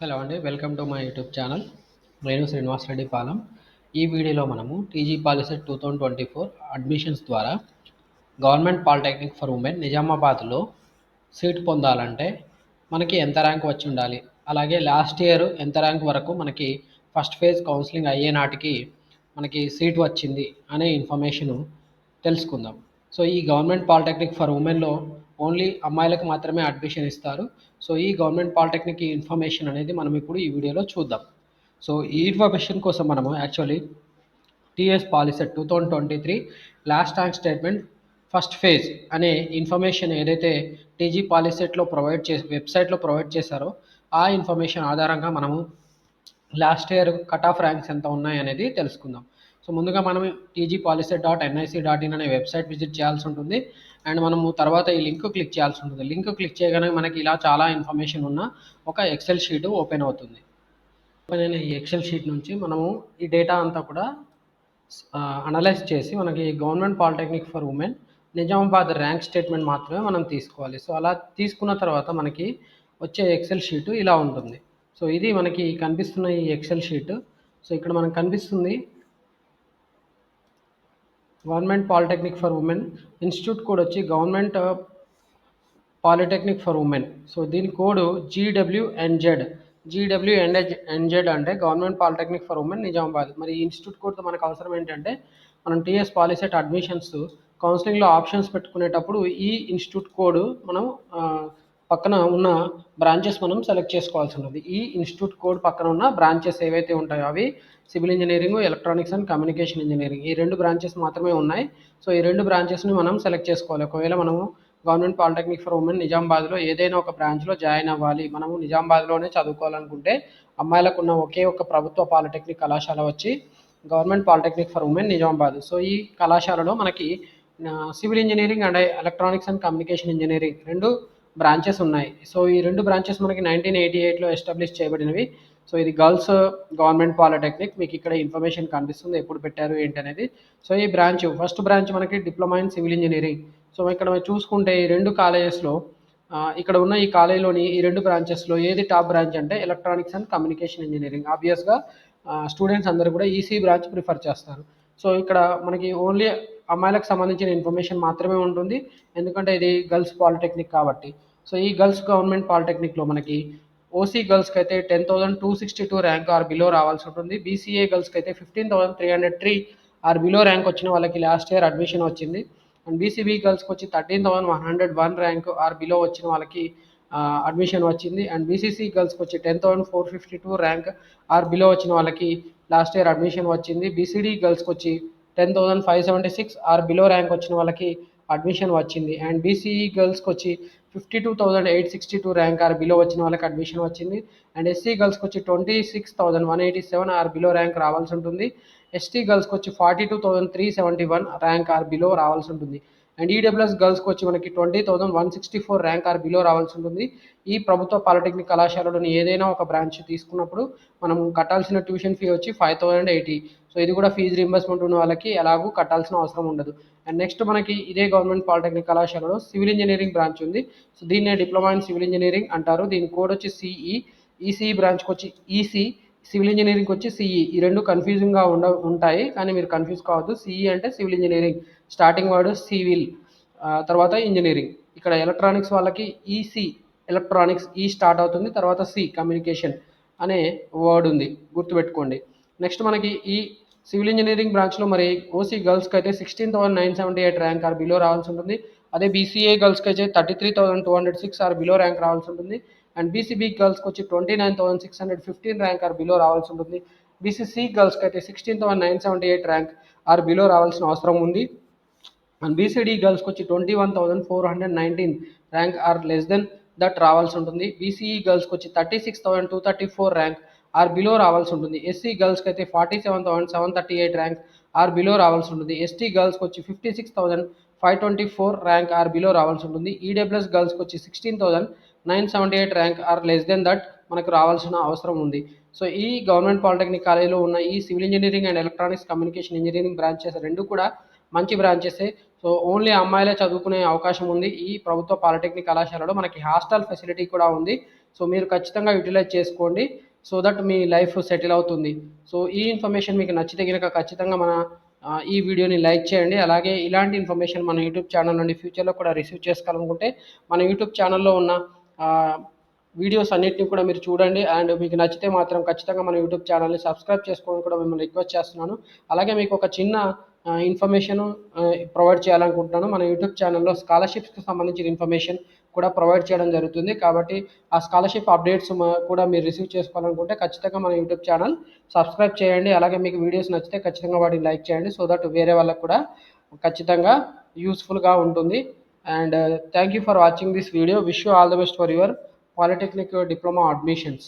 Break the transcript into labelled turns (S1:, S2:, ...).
S1: Hello అండి, welcome to my YouTube channel. నేను శ్రీనివాస్ రెడ్డి పాలెం. ఈ వీడియోలో మనము టీజీ పాలిసీ 2024 అడ్మిషన్స్ ద్వారా గవర్నమెంట్ పాలిటెక్నిక్ ఫర్ ఉమెన్ నిజామాబాద్లో సీట్ పొందాలంటే మనకి ఎంత ర్యాంక్ వచ్చి ఉండాలి, అలాగే లాస్ట్ ఇయర్ ఎంత ర్యాంక్ వరకు మనకి ఫస్ట్ ఫేజ్ కౌన్సిలింగ్ అయ్యే నాటికి మనకి సీట్ వచ్చింది అనే ఇన్ఫర్మేషను తెలుసుకుందాం. సో ఈ గవర్నమెంట్ పాలిటెక్నిక్ ఫర్ ఉమెన్లో ఓన్లీ అమ్మాయిలకు మాత్రమే అడ్మిషన్ ఇస్తారు. సో ఈ గవర్నమెంట్ పాలిటెక్నిక్ ఇన్ఫర్మేషన్ అనేది మనం ఇప్పుడు ఈ వీడియోలో చూద్దాం. సో ఈ ఇన్ఫర్మేషన్ కోసం మనము actually TS POLYCET 2023 last rank statement first phase అనే ఇన్ఫర్మేషన్ ఏదైతే టీజీ పాలిసెట్లో వెబ్సైట్లో ప్రొవైడ్ చేశారో ఆ ఇన్ఫర్మేషన్ ఆధారంగా మనము last year cut off ranks ఎంత ఉన్నాయి అనేది తెలుసుకుందాం. సో ముందుగా మనం tgpolicy.nic.in అనే వెబ్సైట్ విజిట్ చేయాల్సి ఉంటుంది. అండ్ మనము తర్వాత ఈ లింక్ క్లిక్ చేయాల్సి ఉంటుంది. లింక్ క్లిక్ చేయగానే మనకి ఇలా చాలా ఇన్ఫర్మేషన్ ఉన్న ఒక ఎక్సెల్ షీట్ ఓపెన్ అవుతుంది. ఓపెన్ అయిన ఈ ఎక్సెల్ షీట్ నుంచి మనము ఈ డేటా అంతా కూడా అనలైజ్ చేసి మనకి government polytechnic for women Nizamabad rank statement మాత్రమే మనం తీసుకోవాలి. సో అలా తీసుకున్న తర్వాత మనకి వచ్చే ఎక్సెల్ షీట్ ఇలా ఉంటుంది. సో ఇది మనకి కనిపిస్తున్న ఈ ఎక్సెల్ షీట్. సో ఇక్కడ మనకు కనిపిస్తుంది government polytechnic for women institute code వచ్చి government polytechnic for women. So దీని కోడ్ జీడబ్ల్యూఎన్జెడ్ అంటే government polytechnic for women Nizamabad. మరి ఈ ఇన్స్టిట్యూట్ కోడ్తో మనకు అవసరం ఏంటంటే మనం టీఎస్ పాలిసెట్ అడ్మిషన్స్ కౌన్సిలింగ్లో ఆప్షన్స్ పెట్టుకునేటప్పుడు ఈ ఇన్స్టిట్యూట్ కోడ్ మనం పక్కన ఉన్న బ్రాంచెస్ మనం సెలెక్ట్ చేసుకోవాల్సి ఉంటుంది. ఈ ఇన్స్టిట్యూట్ కోడ్ పక్కన ఉన్న బ్రాంచెస్ ఏవైతే ఉంటాయో అవి civil engineering, electronics and communication engineering, ఈ రెండు బ్రాంచెస్ మాత్రమే ఉన్నాయి. సో ఈ రెండు బ్రాంచెస్ని మనం సెలెక్ట్ చేసుకోవాలి. ఒకవేళ మనము గవర్నమెంట్ పాలిటెక్నిక్ ఫర్ ఉమెన్ నిజామాబాద్లో ఏదైనా ఒక బ్రాంచ్లో జాయిన్ అవ్వాలి, మనము నిజామాబాద్లోనే చదువుకోవాలనుకుంటే అమ్మాయిలకు ఉన్న ఒకే ఒక ప్రభుత్వ పాలిటెక్నిక్ కళాశాల వచ్చి government polytechnic for women Nizamabad. So ఈ కళాశాలలో మనకి civil engineering and electronics and communication engineering రెండు బ్రాంచెస్ ఉన్నాయి. సో ఈ రెండు బ్రాంచెస్ మనకి 1988లో ఎస్టాబ్లిష్ చేయబడినవి. సో ఇది గర్ల్స్ గవర్నమెంట్ పాలిటెక్నిక్. మీకు ఇక్కడ ఇన్ఫర్మేషన్ కనిపిస్తుంది ఎప్పుడు పెట్టారు ఏంటి అనేది. సో ఈ ఫస్ట్ బ్రాంచ్ మనకి diploma in civil engineering. So ఇక్కడ చూసుకుంటే ఈ రెండు కాలేజెస్లో ఇక్కడ ఉన్న ఈ కాలేజీలోని ఈ రెండు బ్రాంచెస్లో ఏది టాప్ బ్రాంచ్ అంటే ఎలక్ట్రానిక్స్ అండ్ కమ్యూనికేషన్ ఇంజనీరింగ్. ఆబ్వియస్గా స్టూడెంట్స్ అందరూ కూడా ఈసీ బ్రాంచ్ ప్రిఫర్ చేస్తారు. సో ఇక్కడ మనకి ఓన్లీ అమ్మాయిలకు సంబంధించిన ఇన్ఫర్మేషన్ మాత్రమే ఉంటుంది, ఎందుకంటే ఇది గర్ల్స్ పాలిటెక్నిక్ కాబట్టి. సో ఈ గర్ల్స్ గవర్నమెంట్ పాలిటెక్నిక్లో మనకి ఓసీ గర్ల్స్కి అయితే 10,262 ర్యాంక్ ఆర్ బిలో రావాల్సి ఉంటుంది. బీసీఏ గర్ల్స్కి అయితే 15,303 ఆర్ బిలో ర్యాంక్ వచ్చిన వాళ్ళకి లాస్ట్ ఇయర్ అడ్మిషన్ వచ్చింది. అండ్ బీసీబీ గర్ల్స్కి వచ్చి 13,101 ర్యాంక్ ఆర్ బిలో వచ్చిన వాళ్ళకి అడ్మిషన్ వచ్చింది. అండ్ బీసీసీ గర్ల్స్కి వచ్చి 10,452 ర్యాంక్ ఆర్ బిలో వచ్చిన వాళ్ళకి లాస్ట్ ఇయర్ అడ్మిషన్ వచ్చింది. బీసీడీ గర్ల్స్కి వచ్చి 10,576 ఆర్ బిలో ర్యాంక్ వచ్చిన వాళ్ళకి అడ్మిషన్ వచ్చింది. అండ్ బీసీఈ గర్ల్స్కి వచ్చి 52,862 ర్యాంక్ ఆర్ బిలో వచ్చిన వాళ్ళకి అడ్మిషన్ వచ్చింది. అండ్ ఎస్సీ గర్ల్స్కి వచ్చి 26,187 ఆర్ బిలో ర్యాంక్ రావాల్సి ఉంటుంది. ఎస్టీ గర్ల్స్కి వచ్చి 42,371 ర్యాంక్ ఆర్ బిలో రావాల్సి ఉంటుంది. అండ్ ఈడబ్ల్యూఎస్ గర్ల్స్కి వచ్చి మనకి 20,164 ర్యాంక్ ఆర్ బిలో రావాల్సి ఉంటుంది. ఈ ప్రభుత్వ పాలిటెక్నిక్ కళాశాలలోని ఏదైనా ఒక బ్రాంచ్ తీసుకున్నప్పుడు మనం కట్టాల్సిన ట్యూషన్ ఫీ వచ్చి 5,080. సో ఇది కూడా ఫీజు రీంబర్స్మెంట్ ఉన్న వాళ్ళకి ఎలాగూ కట్టాల్సిన అవసరం ఉండదు. అండ్ నెక్స్ట్ మనకి ఇదే గవర్నమెంట్ పాలిటెక్నిక్ కళాశాలలో సివిల్ ఇంజనీరింగ్ బ్రాంచ్ ఉంది. సో దీన్నే డిప్లొమా ఇన్ సివిల్ ఇంజనీరింగ్ అంటారు. దీని కోడ్ వచ్చి సిఈ. ఈసీఈ బ్రాంచ్కి వచ్చి ఈసీ, సివిల్ ఇంజనీరింగ్కి వచ్చి సిఈ. ఈ రెండు కన్ఫ్యూజింగ్గా ఉంటాయి, కానీ మీరు కన్ఫ్యూజ్ కావద్దు. సిఈ అంటే civil engineering, starting word civil, తర్వాత ఇంజనీరింగ్. ఇక్కడ ఎలక్ట్రానిక్స్ వాళ్ళకి ఈసీ ఎలక్ట్రానిక్స్, ఈ స్టార్ట్ అవుతుంది, తర్వాత సి కమ్యూనికేషన్ అనే వర్డ్ ఉంది, గుర్తుపెట్టుకోండి. నెక్స్ట్ మనకి ఈ సివిల్ ఇంజనీరింగ్ బ్రాంచ్లో మరి ఓసీ గర్ల్స్కి అయితే 16,978 ర్యాంక్ ఆర్ బిలో రావాల్సి ఉంటుంది. అదే బీసీఏ గర్ల్స్కి అయితే 33,206 ఆర్ బిలో ర్యాంక్ రావాల్సి ఉంటుంది. అండ్ బీసీబీ గర్ల్స్కి వచ్చి 29,615 ర్యాంక్ ఆర్ బిలో రావాల్సి ఉంటుంది. బీసీసీ గర్ల్స్కి అయితే 16,978 ర్యాంక్ ఆర్ బిలో రావాల్సిన అవసరం ఉంది. అండ్ బీసీడీ గర్ల్స్కి వచ్చి 21,419 rank are less than that రావాల్సి ఉంటుంది. బీసీఈ గర్ల్స్కి వచ్చి 36,234 ర్యాంక్ ఆర్ బిలో రావాల్సి ఉంటుంది. ఎస్సీ గర్ల్స్కి అయితే 47,738 ర్యాంక్ ఆర్ బిలో రావాల్సి ఉంటుంది. ఎస్టీ గర్ల్స్కి వచ్చి 56,524 ర్యాంక్ ఆర్ బిలో రావాల్సి ఉంటుంది. ఈడబ్ల్యూఎస్ గర్ల్స్కి వచ్చి 16,978 rank are less than that మనకు రావాల్సిన అవసరం ఉంది. సో ఈ గవర్నమెంట్ పాలిటెక్నిక్ కాలేజీలో ఉన్న ఈ civil engineering and electronics communication engineering branches రెండు కూడా మంచి బ్రాంచెసే. సో ఓన్లీ అమ్మాయిలే చదువుకునే అవకాశం ఉంది ఈ ప్రభుత్వ పాలిటెక్నిక్ కళాశాలలో. మనకి హాస్టల్ ఫెసిలిటీ కూడా ఉంది. సో మీరు ఖచ్చితంగా యూటిలైజ్ చేసుకోండి. So that me life settle అవుతుంది. సో ఈ ఇన్ఫర్మేషన్ మీకు నచ్చితే గనుక ఖచ్చితంగా ఈ వీడియోని లైక్ చేయండి. అలాగే ఇలాంటి ఇన్ఫర్మేషన్ మన యూట్యూబ్ ఛానల్ నుండి ఫ్యూచర్లో కూడా రిసీవ్ చేసుకోవాలనుకుంటే మన యూట్యూబ్ ఛానల్లో ఉన్న వీడియోస్ అన్నిటిని కూడా మీరు చూడండి. అండ్ మీకు నచ్చితే మాత్రం ఖచ్చితంగా మన యూట్యూబ్ ఛానల్ని సబ్స్క్రైబ్ చేసుకోవాలని కూడా మిమ్మల్ని రిక్వెస్ట్ చేస్తున్నాను. అలాగే మీకు ఒక చిన్న ఇన్ఫర్మేషన్ ప్రొవైడ్ చేయాలనుకుంటున్నాను. మన యూట్యూబ్ ఛానల్లో స్కాలర్షిప్స్కి సంబంధించిన ఇన్ఫర్మేషన్ కూడా ప్రొవైడ్ చేయడం జరుగుతుంది. కాబట్టి ఆ స్కాలర్షిప్ అప్డేట్స్ కూడా మీరు రిసీవ్ చేసుకోవాలనుకుంటే ఖచ్చితంగా మన యూట్యూబ్ ఛానల్ సబ్స్క్రైబ్ చేయండి. అలాగే మీకు వీడియోస్ నచ్చితే ఖచ్చితంగా వాటిని లైక్ చేయండి. సో దట్ వేరే వాళ్ళకు కూడా ఖచ్చితంగా యూస్ఫుల్గా ఉంటుంది. And thank you for watching this video. Wish you all the best for your Polytechnic diploma admissions.